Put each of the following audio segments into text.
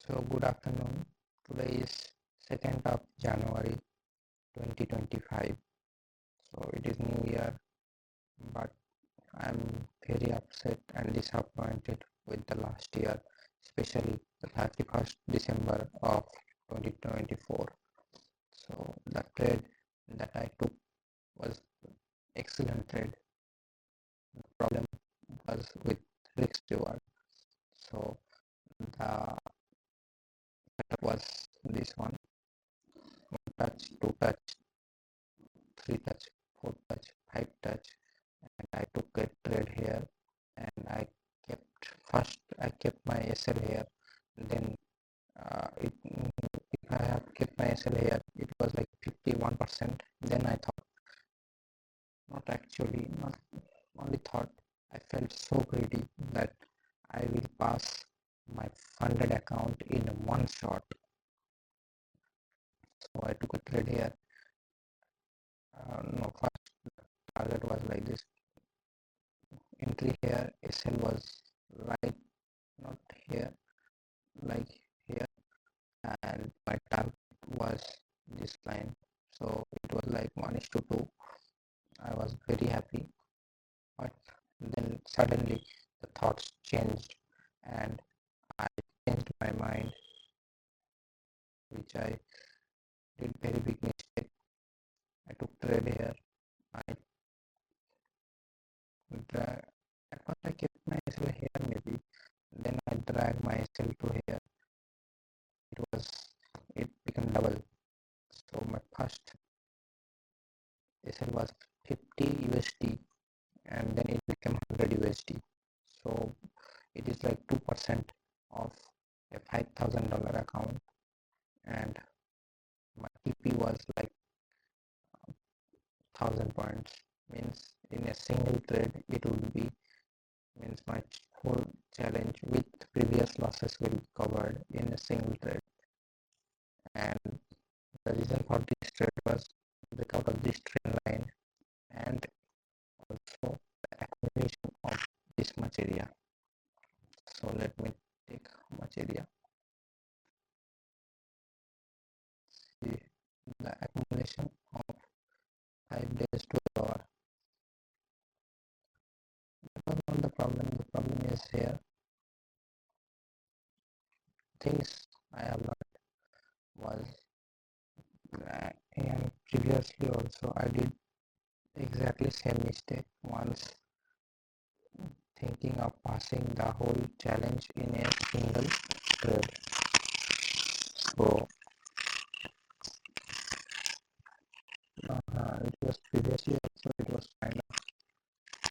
So good afternoon. Today is 2nd of January 2025. So it is New Year, but I'm very upset and disappointed with the last year, especially the 31st December of 2024. So the trade that I took was excellent trade. The problem was with risk reward. So the setup was this one touch, two touch, three touch, four touch, five touch, and I took a trade here, and I kept my SL here. Then if I have kept my SL here, it was like 51%. Then I thought, not only thought, I felt so greedy that I will pass my funded account in one shot. So I took a trade here. No, first target was like this. Entry here, SL was right, not here, like here, and my target was this line. So it was like 1:2. I was very happy, but then suddenly the thoughts changed and I changed my mind, which I did very big mistake. I took trade here. I drag. At first I kept my SL here maybe. Then I drag my SL to here. It became double. So my first SL was 50 USD and then it became 100 USD. So it is like 2% of a $5,000 account, and my TP was like 1,000 points. Means in a single trade it would be, means my whole challenge with previous losses will be covered in a single trade. And the reason for this trade was breakout of this trend line and also the accumulation of this much area. So let me take how much area. See the accumulation of 5 days to the hour. That was not the problem. The problem is here. Things I have learned was, and previously also I did exactly same mistake once, thinking of passing the whole challenge in a single trade. So it was previously also it was kind of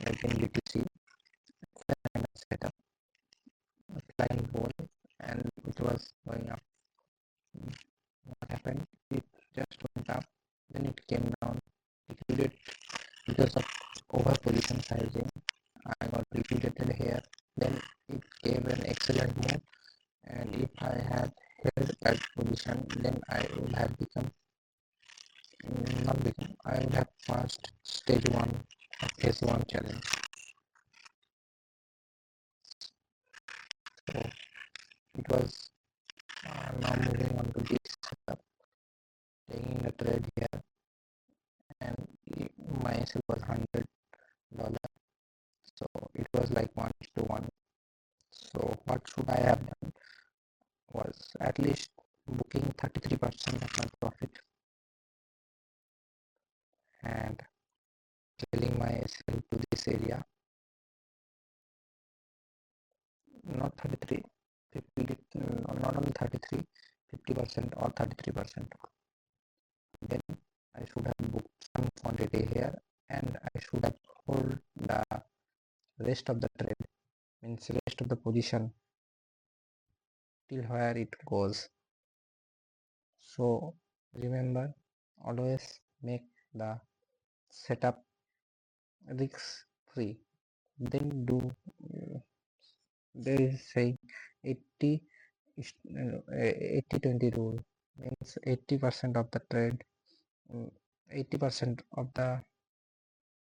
like in BTC kind of setup, flying ball, and it was going up. What happened? It just went up, then it came down, liquidated because of over position sizing. I got liquidated here. Then it gave an excellent move, and if I had held that position, then I would have become not become. I would have passed stage one of phase one challenge. So it was now moving on to this setup, taking a trade here, and my SL was $100. So it was like 1:1. So what should I have done was at least booking 33% of my profit and selling my SL to this area. Not 33, 50, not only 33, 50% or 33%. Then I should have booked some quantity here and I should have hold the rest of the trade, means rest of the position till where it goes. So remember, always make the setup risk free. Then do there is saying 80-20 rule, means 80% of the trade, 80% of the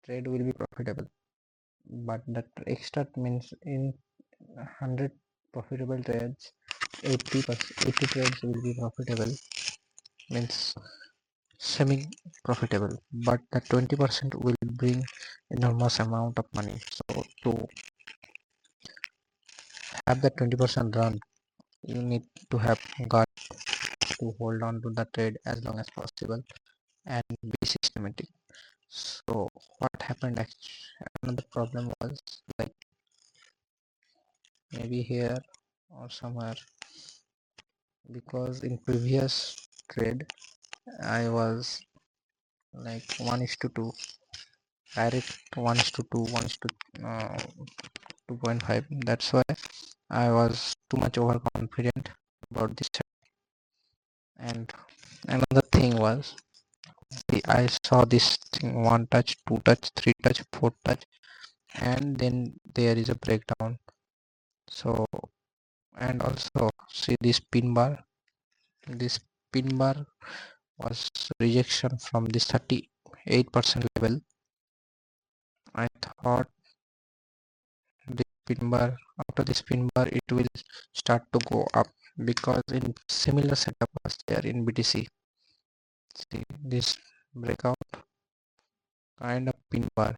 trade will be profitable, but the extra means in 100 profitable trades 80%, 80 trades will be profitable, means semi profitable, but the 20% will bring enormous amount of money. So to have that 20% run, you need to have gut to hold on to the trade as long as possible and be systematic. So what happened actually, another problem was like maybe here or somewhere, because in previous trade I was like 1 is to 2, direct 1 is to 2, 1 is to 2.5. That's why I was too much overconfident about this. And another thing was, I saw this thing: one touch, two touch, three touch, four touch, and then there is a breakdown. So, and also see this pin bar. This pin bar was rejection from this 38% level. I thought this pin bar, after this pin bar, it will start to go up, because in similar setup was there in BTC. See this breakout kind of pin bar.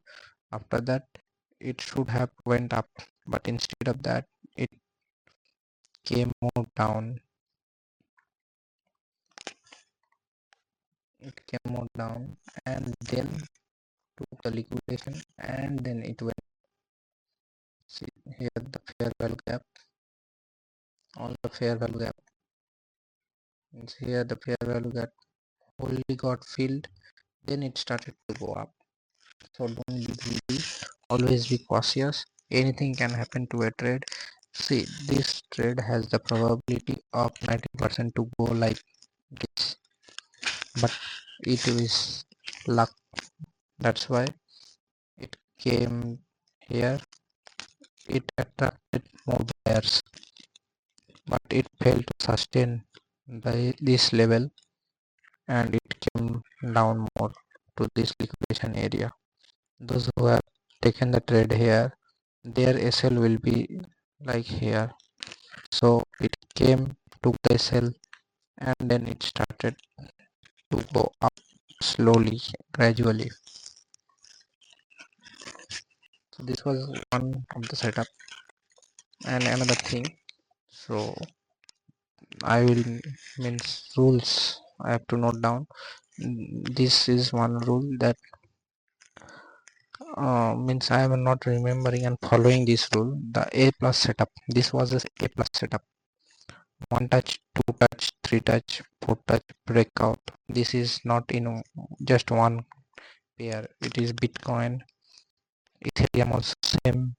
After that, it should have went up, but instead of that, it came more down. It came more down, and then took the liquidation, and then it went. See here the fair value gap, all the fair value gap. And here the fair value gap only got filled, then it started to go up. So don't be greedy, always be cautious. Anything can happen to a trade. See, this trade has the probability of 90% to go like this, but it is luck. That's why it came here. It attracted more buyers, but it failed to sustain this level, and it came down more to this liquidation area. Those who have taken the trade here, their SL will be like here. So it came, took the SL, and then it started to go up slowly, gradually. So this was one of the setup. And another thing, so I will, means rules I have to note down. This is one rule that means I am not remembering and following this rule. The A plus setup, this was a A plus setup: one touch, two touch, three touch, four touch, breakout. This is not in just one pair, it is Bitcoin, Ethereum also same.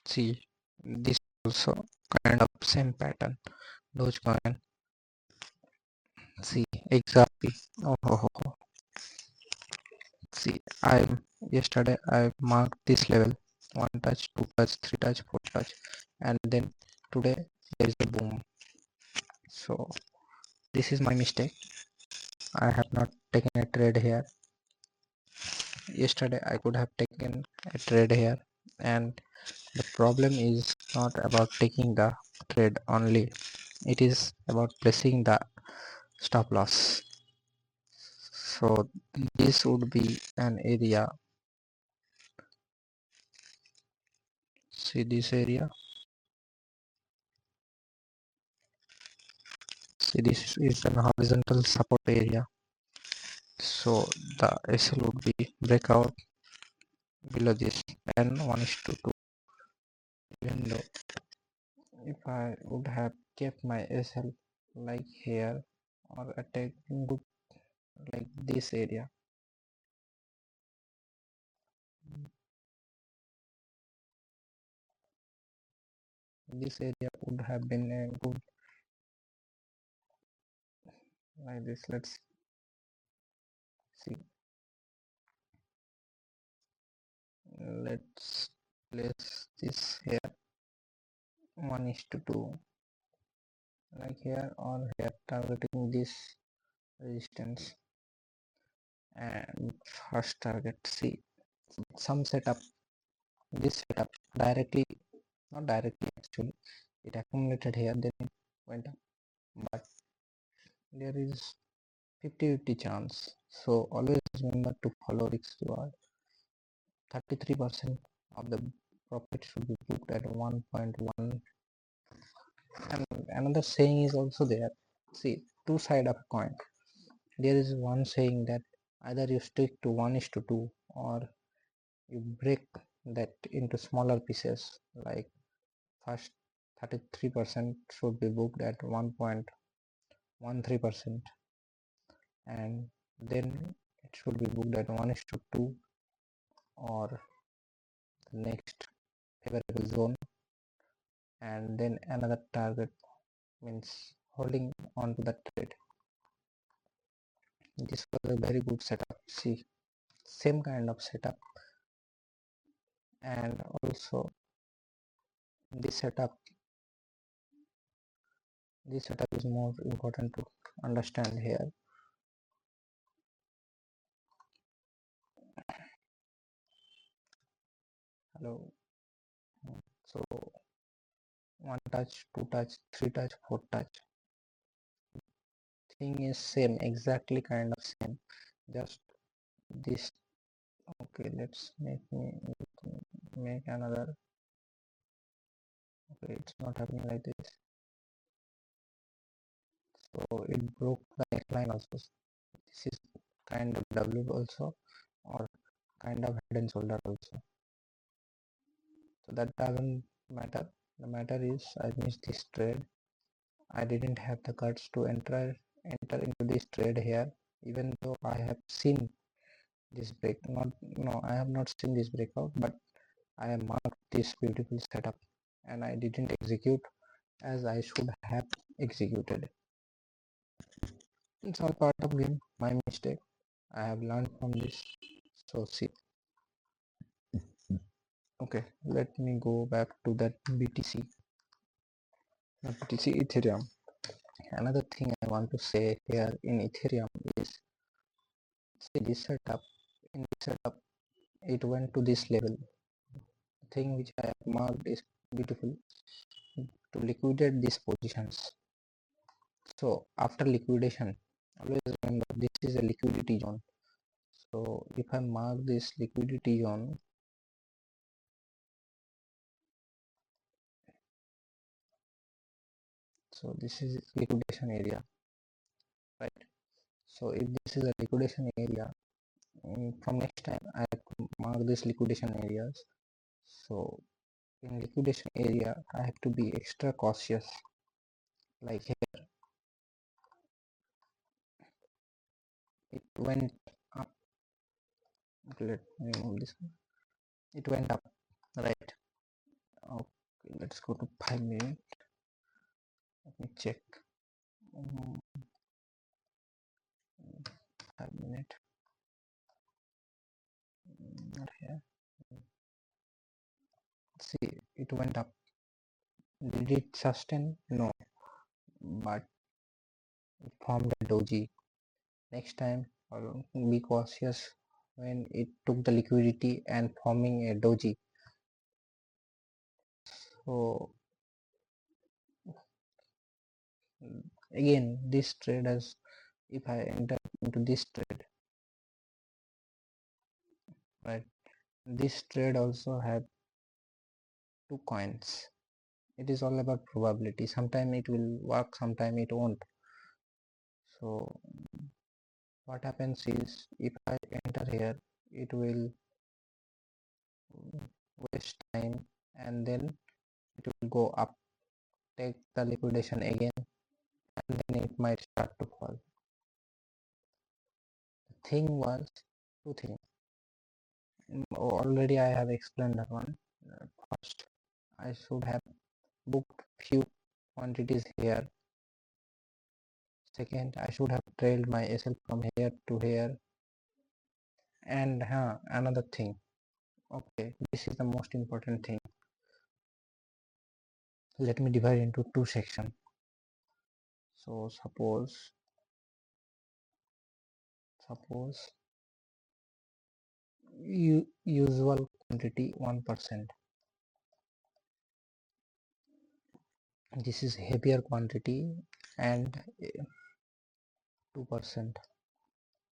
See, this also kind of same pattern. Dogecoin, see exactly. Oh, oh, oh. See, I yesterday I marked this level: one touch, two touch, three touch, four touch, and then today there is a boom. So this is my mistake. I have not taken a trade here. Yesterday I could have taken a trade here, and the problem is not about taking the trade only. It is about placing the stop loss. So this would be an area. See this area. See, this is an horizontal support area. So the SL would be breakout below this, and 1 is to 2. Even though if I would have kept my SL like here, or attacking good like this area, this area would have been a good like this. Let's see. Let's place this here, 1 is to 2, like here or here, targeting this resistance and first target. See, some setup this setup directly, not directly actually, it accumulated here, then it went up, but there is 50-50 chance. So always remember to follow risk reward. 33% of the profit should be booked at 1.1. And another saying is also there. See, two side of coin. There is one saying that either you stick to 1:2 or you break that into smaller pieces, like first 33% should be booked at 1.13%, and then it should be booked at 1:2 or the next favorable zone, and then another target means holding on to that trade. This was a very good setup. See, same kind of setup, and also this setup is more important to understand here. Hello. So one touch, two touch, three touch, four touch, thing is same, exactly kind of same, just this. Okay, let's make another. Okay, it's not happening like this. So it broke the neckline also. This is kind of W also, or kind of head and shoulder also. So that doesn't matter. The matter is I missed this trade. I didn't have the guts to enter into this trade here, even though I have seen this break. No, I have not seen this breakout, but I have marked this beautiful setup, and I didn't execute as I should have executed. It's all part of game, my mistake. I have learned from this. So see. Okay, let me go back to that BTC. BTC Ethereum. Another thing I want to say here in Ethereum is, see this setup. In this setup, it went to this level. The thing which I have marked is beautiful, to liquidate these positions. So after liquidation, always remember this is a liquidity zone. So if I mark this liquidity zone, so this is liquidation area, right? So if this is a liquidation area, from next time I have to mark this liquidation areas. So in liquidation area, I have to be extra cautious. Like here, it went up. Okay, let me remove this one. It went up, right? Okay, let's go to 5 minutes. Let me check. 5 minutes. Not here. See, it went up. Did it sustain? No, but it formed a doji. Next time, be cautious when it took the liquidity and forming a doji. So again, this trade has, if I enter into this trade, right, this trade also had two coins. It is all about probability. Sometime it will work, sometime it won't. So what happens is, if I enter here, it will waste time, and then it will go up, take the liquidation again, and then it might start to fall. The thing was two things. Already I have explained that one. First, I should have booked few quantities here. Second, I should have trailed my SL from here to here. And another thing. Okay, this is the most important thing. Let me divide into two sections. So suppose usual quantity 1%. This is heavier quantity and 2%.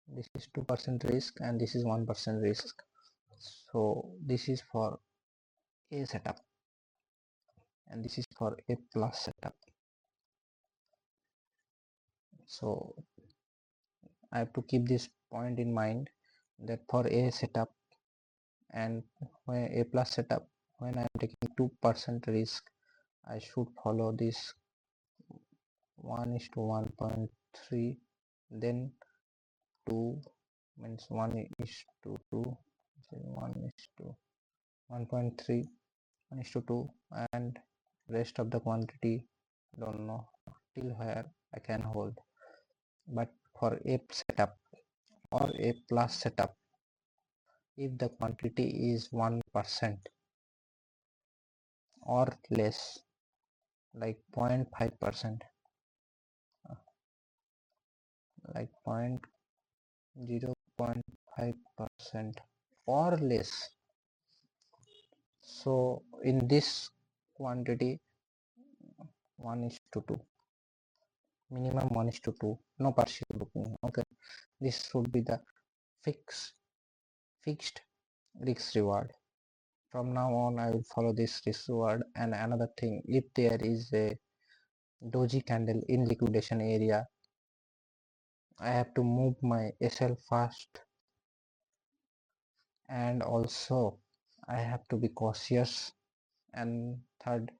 This is 2% risk and this is 1% risk. So this is for A setup and this is for A plus setup. So I have to keep this point in mind that for A setup and when A plus setup, when I am taking 2% risk, I should follow this 1:1.3, then 2 means 1:2, 1:1.3, 1:2, and rest of the quantity don't know till where I can hold. But for A setup or A plus setup, if the quantity is 1% or less, like 0.5%, like 0.5% or less, so in this quantity 1:2, minimum 1:2, no partial booking. Okay, this should be the fixed risk reward. From now on I will follow this risk reward. And another thing, if there is a doji candle in liquidation area, I have to move my SL fast, and also I have to be cautious. And third,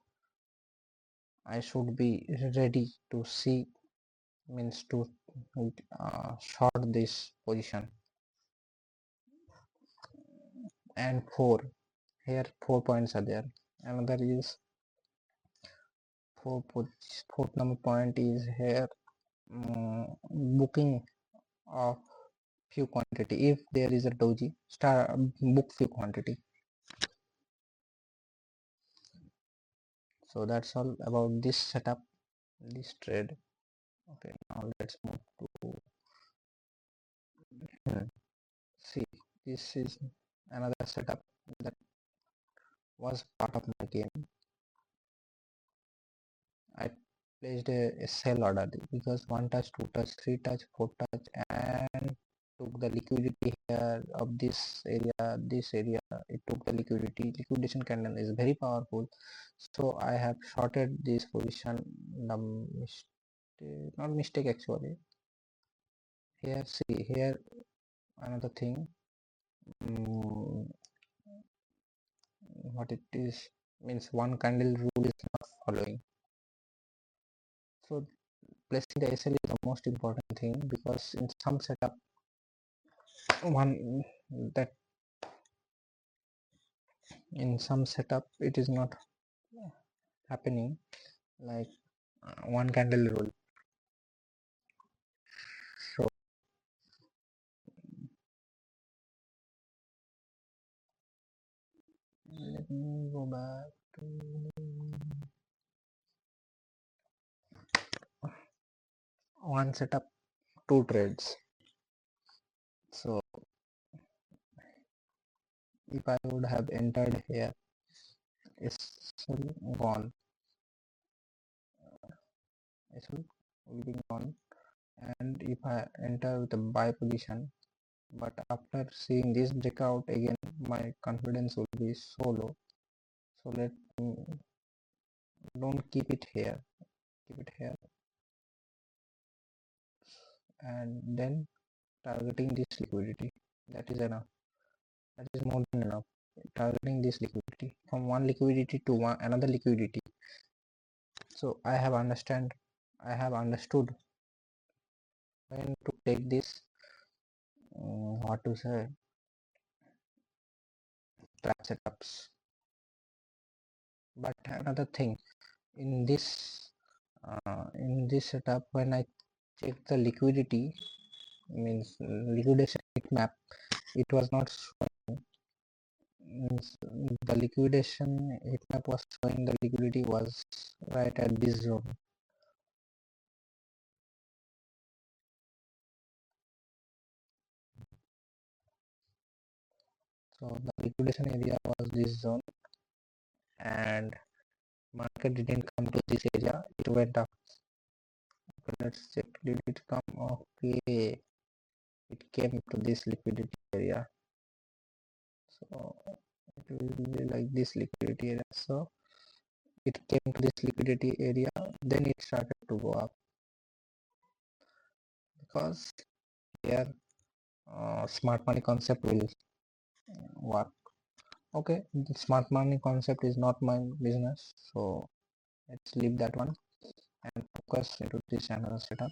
I should be ready to see, means to short this position. And here 4 points are there. Another is fourth number point is here, booking of few quantity. If there is a doji, book few quantity. So that's all about this setup, this trade. Okay, now let's move to see, this is another setup that was part of my game. I placed a sell order because 1 touch, 2 touch, 3 touch, 4 touch, and took the liquidity here of this area. It took the liquidation candle is very powerful, so I have shorted this position. The mistake, not mistake actually, here see, here another thing, what it is, means one candle rule is not following. So placing the SL is the most important thing, because in some setup it is not happening, like one candle rule. So let me go back to one setup, 2 trades. So if I would have entered here, it's gone, it will be gone. And if I enter with a buy position, but after seeing this breakout again, my confidence will be so low. So let me, don't keep it here, keep it here, and then targeting this liquidity. That is enough, that is more than enough. Targeting this liquidity from one liquidity to another liquidity. So I have understood when to take this, what to say, trap setups. But another thing, in this setup, when I check the liquidity, means liquidation heat map, it was not showing, means the liquidation heat map was showing the liquidity was right at this zone. So the liquidation area was this zone, and market didn't come to this area, it went up. Okay, let's check, did it come? Okay, it came to this liquidity area, so it will be like this liquidity area. So it came to this liquidity area, then it started to go up, because here smart money concept will work. Okay, the smart money concept is not my business, so let's leave that one and focus into this channel setup.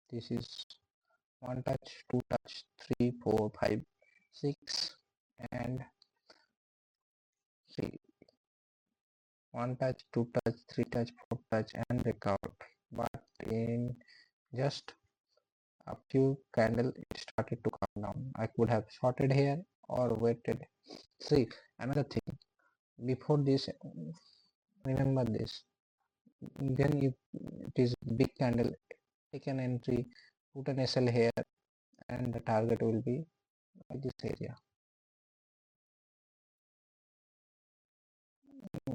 This is 1 touch, 2 touch, 3, 4, 5, 6, and 3. 1 touch, 2 touch, 3 touch, 4 touch, and breakout. But in just a few candle, it started to come down. I could have shorted here or waited. See, another thing, before this, remember this, then if it is big candle, take an entry, put an SL here, and the target will be like this area.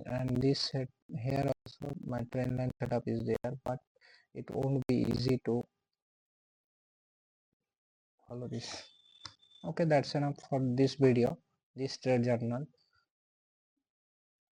And this set here also, my trend line setup is there, but it won't be easy to follow this. Okay, that's enough for this video, this trade journal.